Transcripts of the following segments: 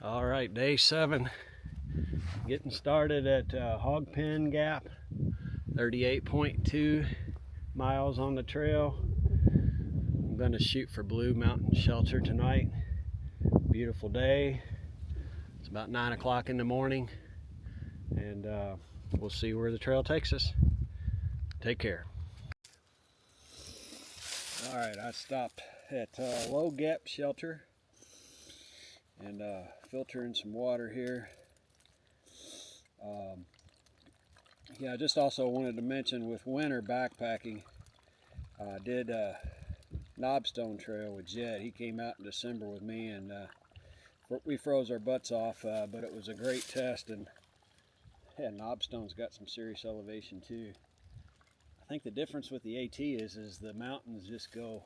All right, day 7, getting started at Hog Pen Gap, 38.2 miles on the trail. I'm going to shoot for Blue Mountain Shelter tonight. Beautiful day. It's about 9 o'clock in the morning, and we'll see where the trail takes us. Take care. All right, I stopped at Low Gap Shelter and filtering some water here. Yeah, I just also wanted to mention, with winter backpacking, I did Knobstone Trail with Jed. He came out in December with me, and we froze our butts off, but it was a great test. And yeah, Knobstone's got some serious elevation too. I think the difference with the AT is the mountains just go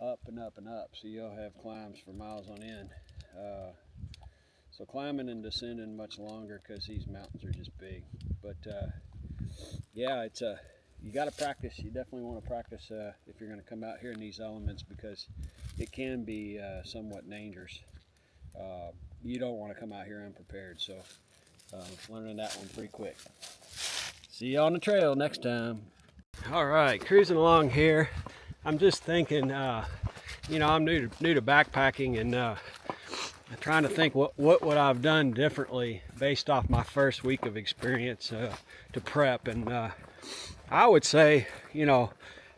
up and up and up, so you'll have climbs for miles on end. So climbing and descending much longer because these mountains are just big. But yeah, it's you got to practice. You definitely want to practice if you're going to come out here in these elements, because it can be somewhat dangerous. You don't want to come out here unprepared. So learning that one pretty quick. See you on the trail next time. All right, cruising along here. I'm just thinking, you know, I'm new to backpacking, and trying to think what would I've done differently based off my first week of experience to prep. And I would say, you know,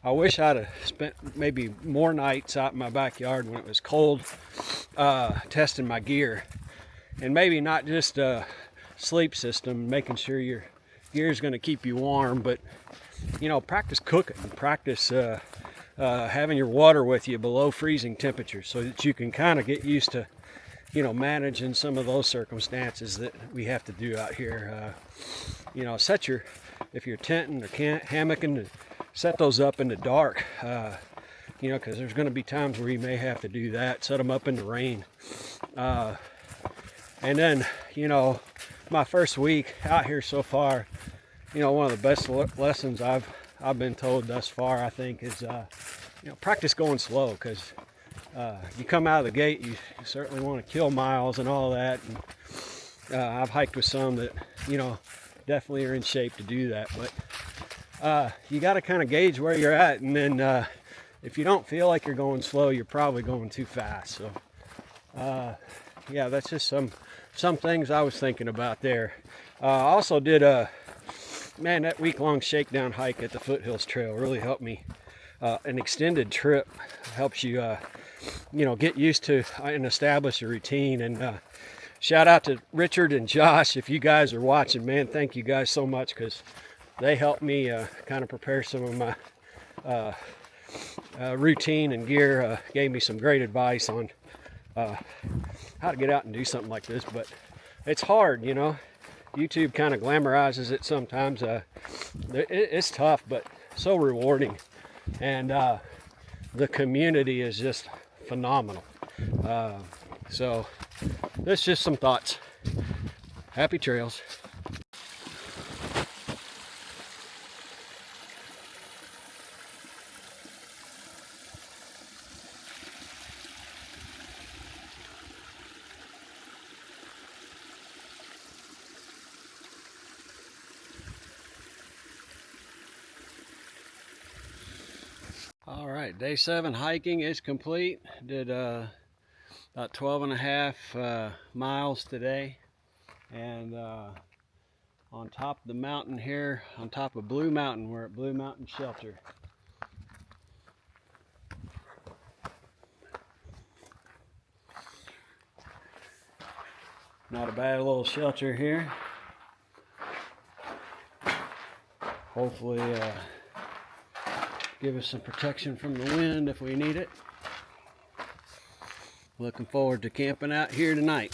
I wish I'd have spent maybe more nights out in my backyard when it was cold, testing my gear, and maybe not just a sleep system, making sure your gear is going to keep you warm, but you know, practice cooking, practice having your water with you below freezing temperatures, so that you can kind of get used to, you know, managing some of those circumstances that we have to do out here. You know, if you're tenting or hammocking, set those up in the dark, you know, because there's going to be times where you may have to do that. Set them up in the rain. And then, you know, my first week out here so far, you know, one of the best lessons I've been told thus far, I think, is you know, practice going slow, because you come out of the gate, you certainly want to kill miles and all that. And I've hiked with some that, you know, definitely are in shape to do that, but you got to kind of gauge where you're at, and then if you don't feel like you're going slow, you're probably going too fast. So yeah, that's just some things I was thinking about there. Also did that week-long shakedown hike at the Foothills Trail really helped me. An extended trip helps you, you know, get used to and establish a routine. And shout out to Richard and Josh, if you guys are watching, man, thank you guys so much, because they helped me kind of prepare some of my routine and gear. Gave me some great advice on how to get out and do something like this. But it's hard, you know. YouTube kind of glamorizes it sometimes. It's tough, but so rewarding. And the community is just phenomenal. So that's just some thoughts. Happy trails. All right, day 7 hiking is complete. Did about 12.5 miles today, and on top of the mountain here, on top of Blue Mountain, we're at Blue Mountain Shelter. Not a bad little shelter here. Hopefully give us some protection from the wind if we need it. Looking forward to camping out here tonight.